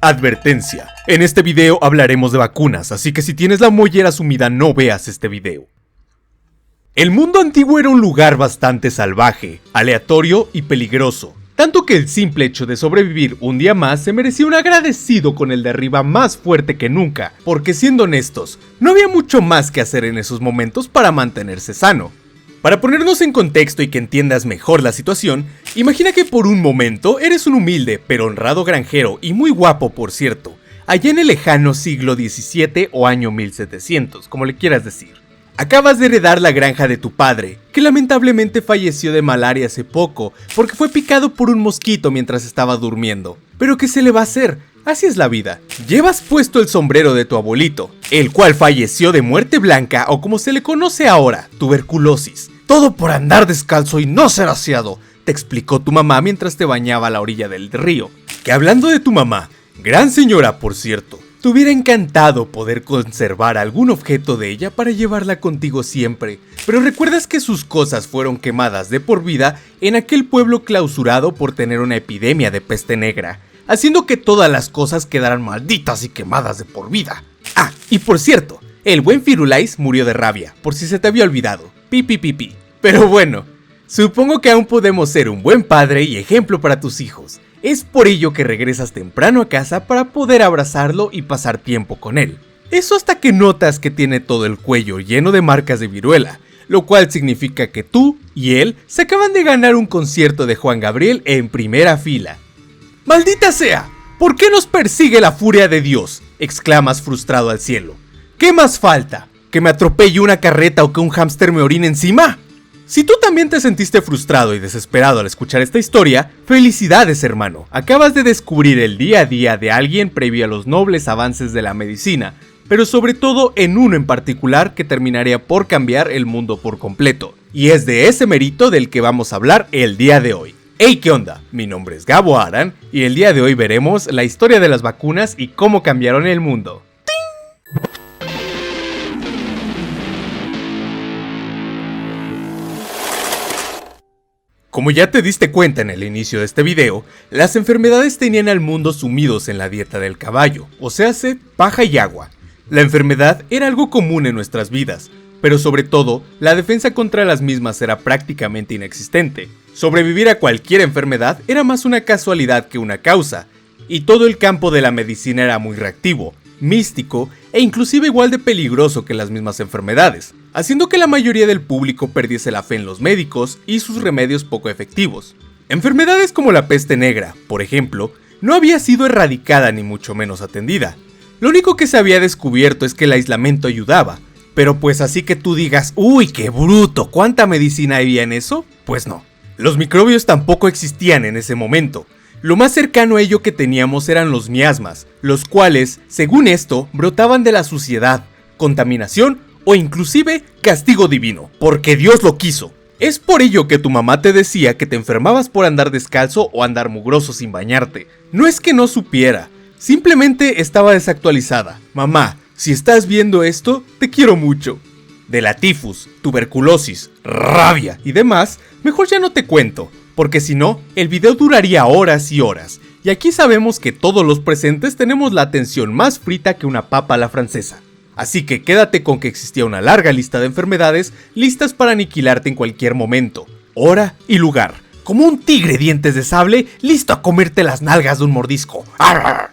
Advertencia, en este video hablaremos de vacunas, así que si tienes la mollera sumida no veas este video. El mundo antiguo era un lugar bastante salvaje, aleatorio y peligroso, tanto que el simple hecho de sobrevivir un día más se merecía un agradecido con el de arriba más fuerte que nunca, porque siendo honestos, no había mucho más que hacer en esos momentos para mantenerse sano. Para ponernos en contexto y que entiendas mejor la situación, imagina que por un momento eres un humilde pero honrado granjero y muy guapo por cierto, allá en el lejano siglo XVII o año 1700, como le quieras decir. Acabas de heredar la granja de tu padre, que lamentablemente falleció de malaria hace poco porque fue picado por un mosquito mientras estaba durmiendo. Pero ¿qué se le va a hacer? Así es la vida. Llevas puesto el sombrero de tu abuelito, el cual falleció de muerte blanca o como se le conoce ahora, tuberculosis. Todo por andar descalzo y no ser aseado, te explicó tu mamá mientras te bañaba a la orilla del río. Que hablando de tu mamá, gran señora por cierto, te hubiera encantado poder conservar algún objeto de ella para llevarla contigo siempre, pero recuerdas que sus cosas fueron quemadas de por vida en aquel pueblo clausurado por tener una epidemia de peste negra, haciendo que todas las cosas quedaran malditas y quemadas de por vida. Ah, y por cierto, el buen Firulais murió de rabia, por si se te había olvidado. Pi. Pero bueno, supongo que aún podemos ser un buen padre y ejemplo para tus hijos. Es por ello que regresas temprano a casa para poder abrazarlo y pasar tiempo con él. Eso hasta que notas que tiene todo el cuello lleno de marcas de viruela, lo cual significa que tú y él se acaban de ganar un concierto de Juan Gabriel en primera fila. ¡Maldita sea! ¿Por qué nos persigue la furia de Dios?, exclamas frustrado al cielo. ¿Qué más falta? ¿Que me atropelle una carreta o que un hámster me orine encima? Si tú también te sentiste frustrado y desesperado al escuchar esta historia, felicidades hermano, acabas de descubrir el día a día de alguien previo a los nobles avances de la medicina, pero sobre todo en uno en particular que terminaría por cambiar el mundo por completo, y es de ese mérito del que vamos a hablar el día de hoy. Hey, ¿qué onda? Mi nombre es Gabo Aran y el día de hoy veremos la historia de las vacunas y cómo cambiaron el mundo. Como ya te diste cuenta en el inicio de este video, las enfermedades tenían al mundo sumidos en la dieta del caballo, o sea, paja y agua. La enfermedad era algo común en nuestras vidas, pero sobre todo, la defensa contra las mismas era prácticamente inexistente. Sobrevivir a cualquier enfermedad era más una casualidad que una causa, y todo el campo de la medicina era muy reactivo, místico e inclusive igual de peligroso que las mismas enfermedades, haciendo que la mayoría del público perdiese la fe en los médicos y sus remedios poco efectivos. Enfermedades como la peste negra, por ejemplo, no había sido erradicada ni mucho menos atendida. Lo único que se había descubierto es que el aislamiento ayudaba, pero pues así que tú digas, ¡uy, qué bruto! ¿Cuánta medicina había en eso? Pues no. Los microbios tampoco existían en ese momento. Lo más cercano a ello que teníamos eran los miasmas, los cuales, según esto, brotaban de la suciedad, contaminación o inclusive castigo divino, porque Dios lo quiso. Es por ello que tu mamá te decía que te enfermabas por andar descalzo o andar mugroso sin bañarte. No es que no supiera, simplemente estaba desactualizada. Mamá, si estás viendo esto, te quiero mucho. De la tifus, tuberculosis, rabia y demás, mejor ya no te cuento, porque si no, el video duraría horas y horas, y aquí sabemos que todos los presentes tenemos la atención más frita que una papa a la francesa. Así que quédate con que existía una larga lista de enfermedades listas para aniquilarte en cualquier momento, hora y lugar, como un tigre dientes de sable listo a comerte las nalgas de un mordisco. ¡Arr!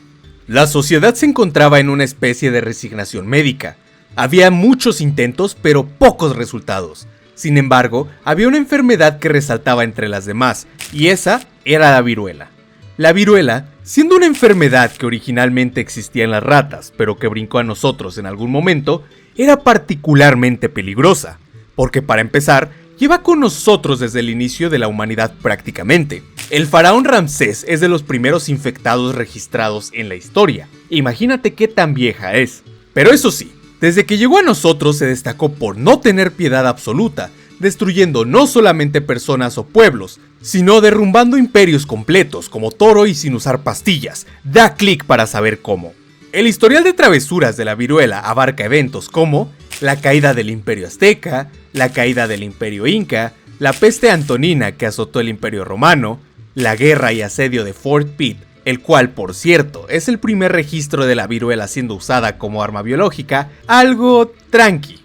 La sociedad se encontraba en una especie de resignación médica. Había muchos intentos pero pocos resultados. Sin embargo, había una enfermedad que resaltaba entre las demás, y esa era la viruela. La viruela, siendo una enfermedad que originalmente existía en las ratas, pero que brincó a nosotros en algún momento, era particularmente peligrosa, porque para empezar, lleva con nosotros desde el inicio de la humanidad prácticamente. El faraón Ramsés es de los primeros infectados registrados en la historia, imagínate qué tan vieja es. Pero eso sí, desde que llegó a nosotros se destacó por no tener piedad absoluta, destruyendo no solamente personas o pueblos, sino derrumbando imperios completos como Toro y sin usar pastillas. Da clic para saber cómo. El historial de travesuras de la viruela abarca eventos como la caída del imperio azteca, la caída del imperio inca, la peste antonina que azotó el imperio romano, la guerra y asedio de Fort Pitt el cual, por cierto, es el primer registro de la viruela siendo usada como arma biológica, algo tranqui.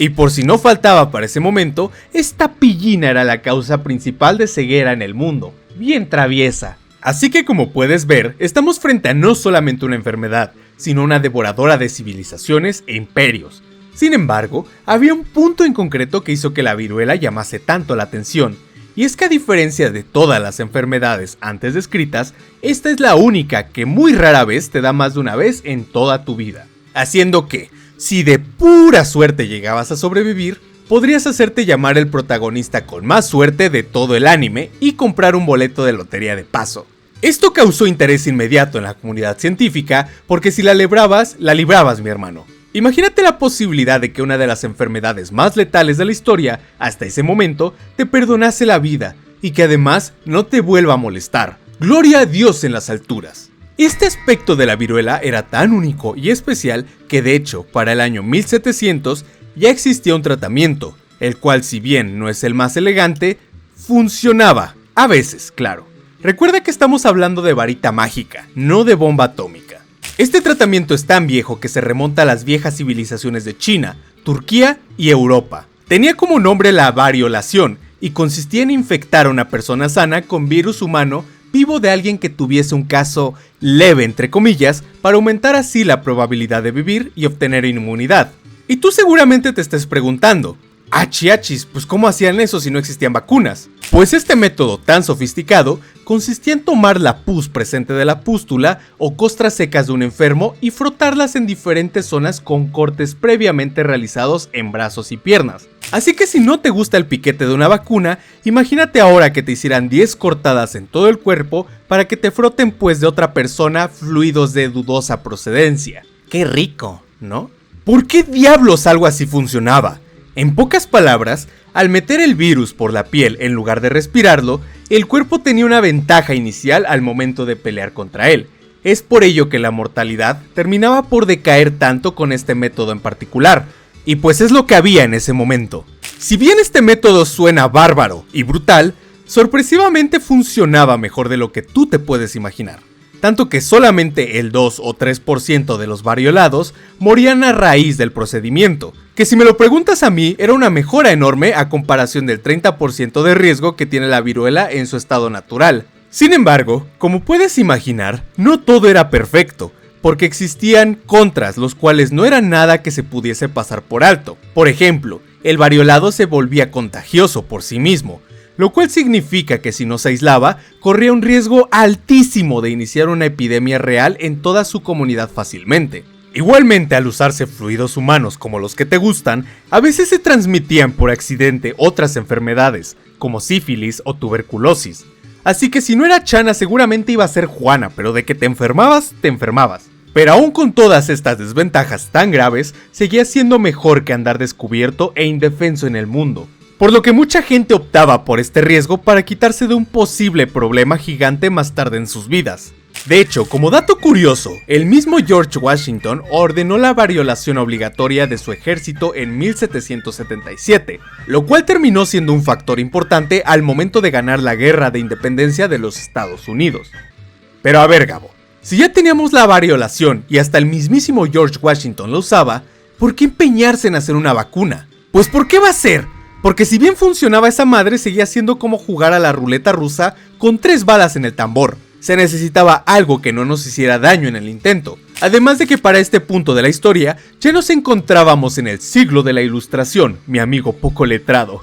Y por si no faltaba para ese momento, esta pillina era la causa principal de ceguera en el mundo, bien traviesa. Así que como puedes ver, estamos frente a no solamente una enfermedad, sino una devoradora de civilizaciones e imperios. Sin embargo, había un punto en concreto que hizo que la viruela llamase tanto la atención, y es que a diferencia de todas las enfermedades antes descritas, esta es la única que muy rara vez te da más de una vez en toda tu vida. Haciendo que, si de pura suerte llegabas a sobrevivir, podrías hacerte llamar el protagonista con más suerte de todo el anime y comprar un boleto de lotería de paso. Esto causó interés inmediato en la comunidad científica porque si la librabas, mi hermano. Imagínate la posibilidad de que una de las enfermedades más letales de la historia, hasta ese momento, te perdonase la vida y que además no te vuelva a molestar. ¡Gloria a Dios en las alturas! Este aspecto de la viruela era tan único y especial que de hecho, para el año 1700 ya existía un tratamiento, el cual si bien no es el más elegante, funcionaba. A veces, claro. Recuerda que estamos hablando de varita mágica, no de bomba atómica. Este tratamiento es tan viejo que se remonta a las viejas civilizaciones de China, Turquía y Europa. Tenía como nombre la variolación y consistía en infectar a una persona sana con virus humano vivo de alguien que tuviese un caso leve entre comillas para aumentar así la probabilidad de vivir y obtener inmunidad. Y tú seguramente te estés preguntando, achis, pues ¿cómo hacían eso si no existían vacunas? Pues este método tan sofisticado consistía en tomar la pus presente de la pústula o costras secas de un enfermo y frotarlas en diferentes zonas con cortes previamente realizados en brazos y piernas. Así que si no te gusta el piquete de una vacuna, imagínate ahora que te hicieran 10 cortadas en todo el cuerpo para que te froten pues de otra persona fluidos de dudosa procedencia. ¡Qué rico!, ¿no? ¿Por qué diablos algo así funcionaba? En pocas palabras, al meter el virus por la piel en lugar de respirarlo, el cuerpo tenía una ventaja inicial al momento de pelear contra él. Es por ello que la mortalidad terminaba por decaer tanto con este método en particular, y pues es lo que había en ese momento. Si bien este método suena bárbaro y brutal, sorpresivamente funcionaba mejor de lo que tú te puedes imaginar. Tanto que solamente el 2 o 3% de los variolados morían a raíz del procedimiento, que si me lo preguntas a mí era una mejora enorme a comparación del 30% de riesgo que tiene la viruela en su estado natural. Sin embargo, como puedes imaginar, no todo era perfecto, porque existían contras los cuales no era nada que se pudiese pasar por alto. Por ejemplo, el variolado se volvía contagioso por sí mismo, lo cual significa que si no se aislaba, corría un riesgo altísimo de iniciar una epidemia real en toda su comunidad fácilmente. Igualmente, al usarse fluidos humanos como los que te gustan, a veces se transmitían por accidente otras enfermedades, como sífilis o tuberculosis. Así que si no era Chana seguramente iba a ser Juana, pero de que te enfermabas, te enfermabas. Pero aún con todas estas desventajas tan graves, seguía siendo mejor que andar descubierto e indefenso en el mundo. Por lo que mucha gente optaba por este riesgo para quitarse de un posible problema gigante más tarde en sus vidas. De hecho, como dato curioso, el mismo George Washington ordenó la variolación obligatoria de su ejército en 1777, lo cual terminó siendo un factor importante al momento de ganar la guerra de independencia de los Estados Unidos. Pero a ver, Gabo, si ya teníamos la variolación y hasta el mismísimo George Washington lo usaba, ¿por qué empeñarse en hacer una vacuna? Pues ¿por qué va a ser? Porque si bien funcionaba esa madre, seguía siendo como jugar a la ruleta rusa con 3 balas en el tambor. Se necesitaba algo que no nos hiciera daño en el intento. Además de que para este punto de la historia, ya nos encontrábamos en el siglo de la Ilustración, mi amigo poco letrado.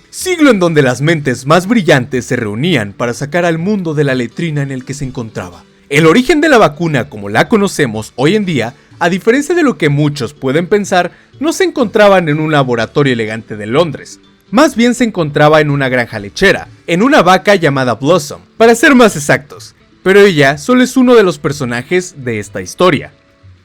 Siglo en donde las mentes más brillantes se reunían para sacar al mundo de la letrina en el que se encontraba. El origen de la vacuna como la conocemos hoy en día, a diferencia de lo que muchos pueden pensar, no se encontraban en un laboratorio elegante de Londres. Más bien se encontraba en una granja lechera, en una vaca llamada Blossom, para ser más exactos. Pero ella solo es uno de los personajes de esta historia.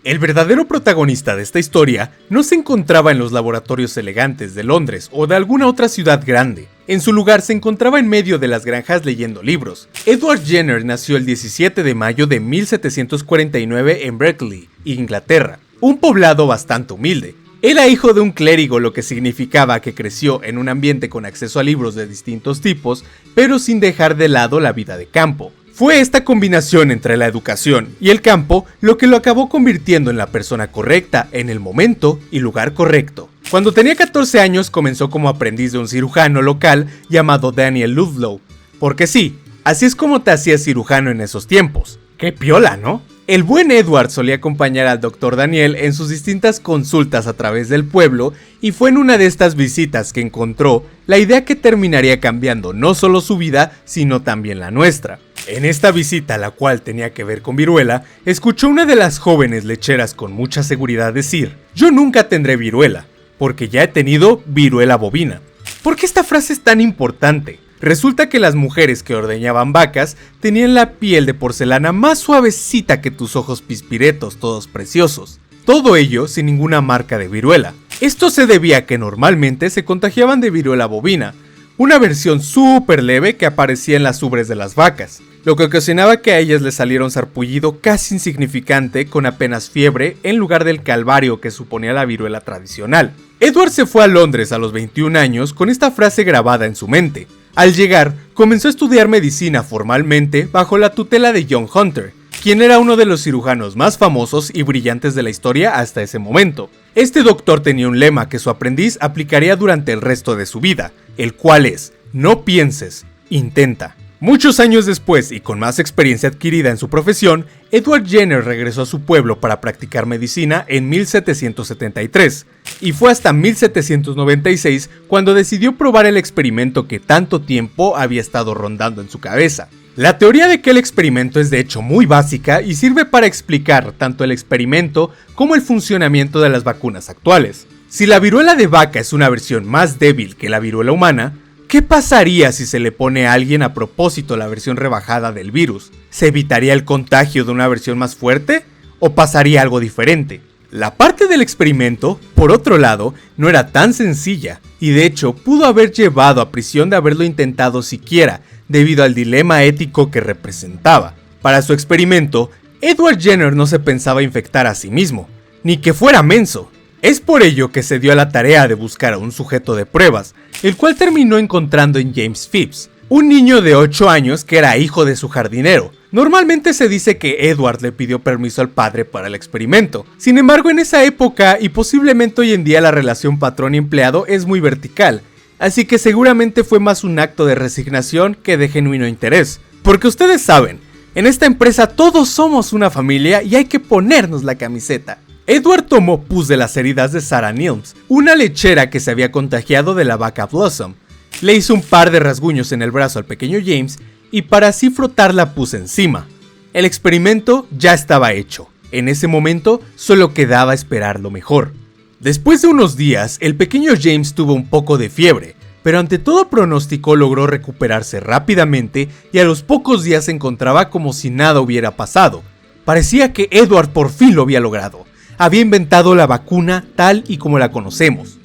El verdadero protagonista de esta historia no se encontraba en los laboratorios elegantes de Londres o de alguna otra ciudad grande. En su lugar se encontraba en medio de las granjas leyendo libros. Edward Jenner nació el 17 de mayo de 1749 en Berkeley, Inglaterra, un poblado bastante humilde. Era hijo de un clérigo, lo que significaba que creció en un ambiente con acceso a libros de distintos tipos, pero sin dejar de lado la vida de campo. Fue esta combinación entre la educación y el campo lo que lo acabó convirtiendo en la persona correcta, en el momento y lugar correcto. Cuando tenía 14 años comenzó como aprendiz de un cirujano local llamado Daniel Ludlow. Porque sí, así es como te hacías cirujano en esos tiempos. ¡Qué piola!, ¿no? El buen Edward solía acompañar al Dr. Daniel en sus distintas consultas a través del pueblo y fue en una de estas visitas que encontró la idea que terminaría cambiando no solo su vida, sino también la nuestra. En esta visita, la cual tenía que ver con viruela, escuchó una de las jóvenes lecheras con mucha seguridad decir: "Yo nunca tendré viruela, porque ya he tenido viruela bovina". ¿Por qué esta frase es tan importante? Resulta que las mujeres que ordeñaban vacas tenían la piel de porcelana más suavecita que tus ojos pispiretos, todos preciosos. Todo ello sin ninguna marca de viruela. Esto se debía a que normalmente se contagiaban de viruela bovina, una versión súper leve que aparecía en las ubres de las vacas, lo que ocasionaba que a ellas les saliera un sarpullido casi insignificante con apenas fiebre en lugar del calvario que suponía la viruela tradicional. Edward se fue a Londres a los 21 años con esta frase grabada en su mente. Al llegar, comenzó a estudiar medicina formalmente bajo la tutela de John Hunter, quien era uno de los cirujanos más famosos y brillantes de la historia hasta ese momento. Este doctor tenía un lema que su aprendiz aplicaría durante el resto de su vida, el cual es: no pienses, intenta. Muchos años después y con más experiencia adquirida en su profesión, Edward Jenner regresó a su pueblo para practicar medicina en 1773, y fue hasta 1796 cuando decidió probar el experimento que tanto tiempo había estado rondando en su cabeza. La teoría de que el experimento es de hecho muy básica y sirve para explicar tanto el experimento como el funcionamiento de las vacunas actuales. Si la viruela de vaca es una versión más débil que la viruela humana, ¿qué pasaría si se le pone a alguien a propósito la versión rebajada del virus? ¿Se evitaría el contagio de una versión más fuerte? ¿O pasaría algo diferente? La parte del experimento, por otro lado, no era tan sencilla, y de hecho pudo haber llevado a prisión de haberlo intentado siquiera, debido al dilema ético que representaba. Para su experimento, Edward Jenner no se pensaba infectar a sí mismo, ni que fuera menso. Es por ello que se dio a la tarea de buscar a un sujeto de pruebas, el cual terminó encontrando en James Phipps, un niño de 8 años que era hijo de su jardinero. Normalmente se dice que Edward le pidió permiso al padre para el experimento. Sin embargo, en esa época y posiblemente hoy en día la relación patrón-empleado es muy vertical, así que seguramente fue más un acto de resignación que de genuino interés. Porque ustedes saben, en esta empresa todos somos una familia y hay que ponernos la camiseta. Edward tomó pus de las heridas de Sarah Nilms, una lechera que se había contagiado de la vaca Blossom. Le hizo un par de rasguños en el brazo al pequeño James y para así frotar la pus encima. El experimento ya estaba hecho. En ese momento solo quedaba esperar lo mejor. Después de unos días, el pequeño James tuvo un poco de fiebre, pero ante todo pronóstico logró recuperarse rápidamente y a los pocos días se encontraba como si nada hubiera pasado. Parecía que Edward por fin lo había logrado. Había inventado la vacuna tal y como la conocemos.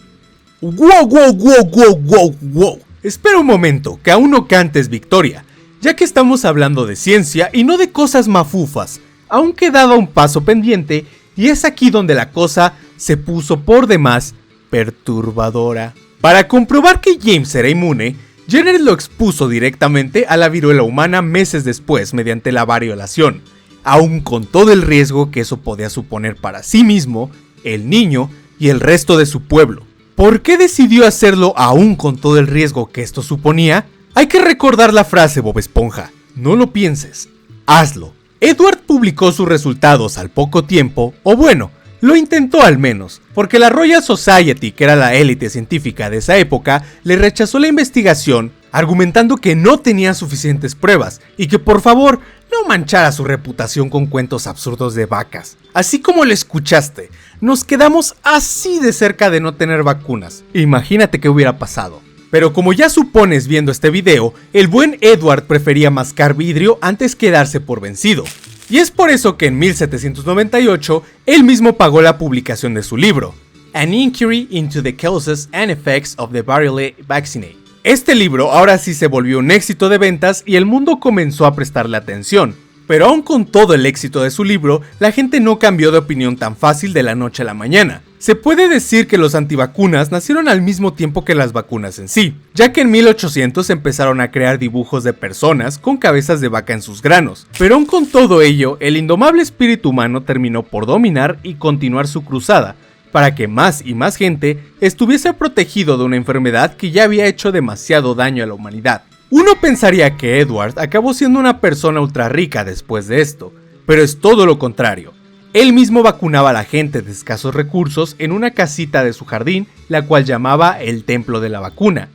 ¡Wow! Espera un momento, que aún no cantes victoria, ya que estamos hablando de ciencia y no de cosas mafufas. Aún quedaba un paso pendiente y es aquí donde la cosa se puso por demás perturbadora. Para comprobar que James era inmune, Jenner lo expuso directamente a la viruela humana meses después mediante la variolación, aún con todo el riesgo que eso podía suponer para sí mismo, el niño y el resto de su pueblo. ¿Por qué decidió hacerlo aún con todo el riesgo que esto suponía? Hay que recordar la frase Bob Esponja: no lo pienses, hazlo. Edward publicó sus resultados al poco tiempo, o bueno, lo intentó al menos, porque la Royal Society, que era la élite científica de esa época, le rechazó la investigación, argumentando que no tenía suficientes pruebas y que por favor no manchara su reputación con cuentos absurdos de vacas. Así como lo escuchaste, nos quedamos así de cerca de no tener vacunas. Imagínate qué hubiera pasado. Pero como ya supones viendo este video, el buen Edward prefería mascar vidrio antes que darse por vencido. Y es por eso que en 1798 él mismo pagó la publicación de su libro, An Inquiry into the Causes and Effects of the Variola Vaccine. Este libro ahora sí se volvió un éxito de ventas y el mundo comenzó a prestarle atención. Pero aun con todo el éxito de su libro, la gente no cambió de opinión tan fácil de la noche a la mañana. Se puede decir que los antivacunas nacieron al mismo tiempo que las vacunas en sí, ya que en 1800 empezaron a crear dibujos de personas con cabezas de vaca en sus granos. Pero aun con todo ello, el indomable espíritu humano terminó por dominar y continuar su cruzada, para que más y más gente estuviese protegido de una enfermedad que ya había hecho demasiado daño a la humanidad. Uno pensaría que Edward acabó siendo una persona ultra rica después de esto, pero es todo lo contrario. Él mismo vacunaba a la gente de escasos recursos en una casita de su jardín, la cual llamaba el Templo de la Vacuna.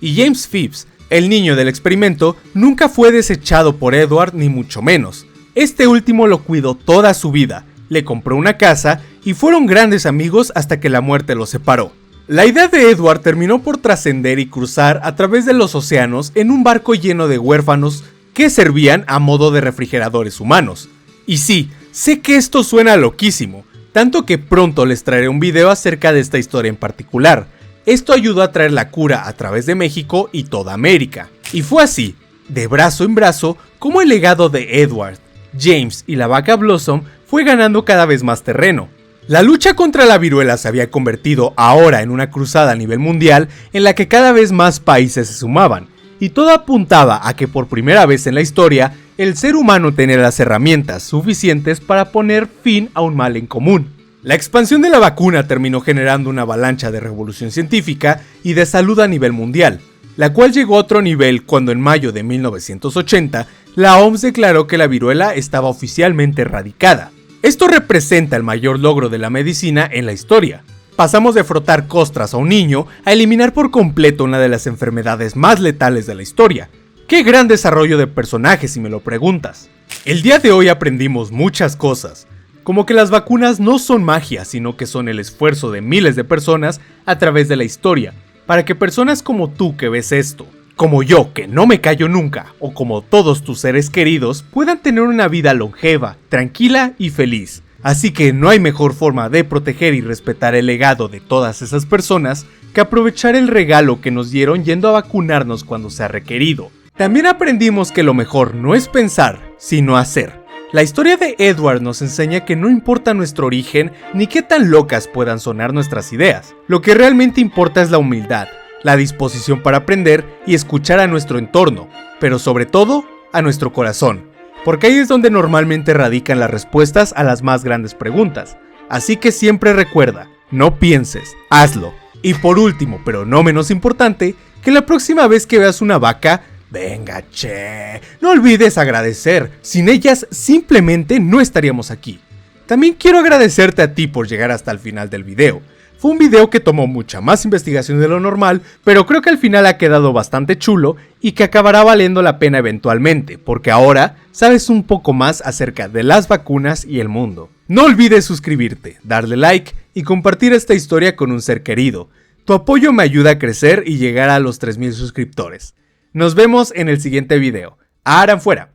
Y James Phipps, el niño del experimento, nunca fue desechado por Edward ni mucho menos. Este último lo cuidó toda su vida, le compró una casa y fueron grandes amigos hasta que la muerte los separó. La idea de Edward terminó por trascender y cruzar a través de los océanos en un barco lleno de huérfanos que servían a modo de refrigeradores humanos. Y sí, sé que esto suena loquísimo, tanto que pronto les traeré un video acerca de esta historia en particular. Esto ayudó a traer la cura a través de México y toda América. Y fue así, de brazo en brazo, como el legado de Edward, James y la vaca Blossom fue ganando cada vez más terreno. La lucha contra la viruela se había convertido ahora en una cruzada a nivel mundial en la que cada vez más países se sumaban, y todo apuntaba a que por primera vez en la historia, el ser humano tenía las herramientas suficientes para poner fin a un mal en común. La expansión de la vacuna terminó generando una avalancha de revolución científica y de salud a nivel mundial, la cual llegó a otro nivel cuando en mayo de 1980 la OMS declaró que la viruela estaba oficialmente erradicada. Esto representa el mayor logro de la medicina en la historia. Pasamos de frotar costras a un niño a eliminar por completo una de las enfermedades más letales de la historia. ¡Qué gran desarrollo de personajes si me lo preguntas! El día de hoy aprendimos muchas cosas, como que las vacunas no son magia, sino que son el esfuerzo de miles de personas a través de la historia, para que personas como tú que ves esto, como yo que no me callo nunca, o como todos tus seres queridos, puedan tener una vida longeva, tranquila y feliz. Así que no hay mejor forma de proteger y respetar el legado de todas esas personas que aprovechar el regalo que nos dieron yendo a vacunarnos cuando sea requerido. También aprendimos que lo mejor no es pensar, sino hacer. La historia de Edward nos enseña que no importa nuestro origen ni qué tan locas puedan sonar nuestras ideas. Lo que realmente importa es la humildad, la disposición para aprender y escuchar a nuestro entorno, pero sobre todo a nuestro corazón, porque ahí es donde normalmente radican las respuestas a las más grandes preguntas. Así que siempre recuerda, no pienses, hazlo. Y por último, pero no menos importante, que la próxima vez que veas una vaca, venga che, no olvides agradecer, sin ellas simplemente no estaríamos aquí. También quiero agradecerte a ti por llegar hasta el final del video. Fue un video que tomó mucha más investigación de lo normal, pero creo que al final ha quedado bastante chulo y que acabará valiendo la pena eventualmente, porque ahora sabes un poco más acerca de las vacunas y el mundo. No olvides suscribirte, darle like y compartir esta historia con un ser querido. Tu apoyo me ayuda a crecer y llegar a los 3000 suscriptores. Nos vemos en el siguiente video. ¡Aran fuera!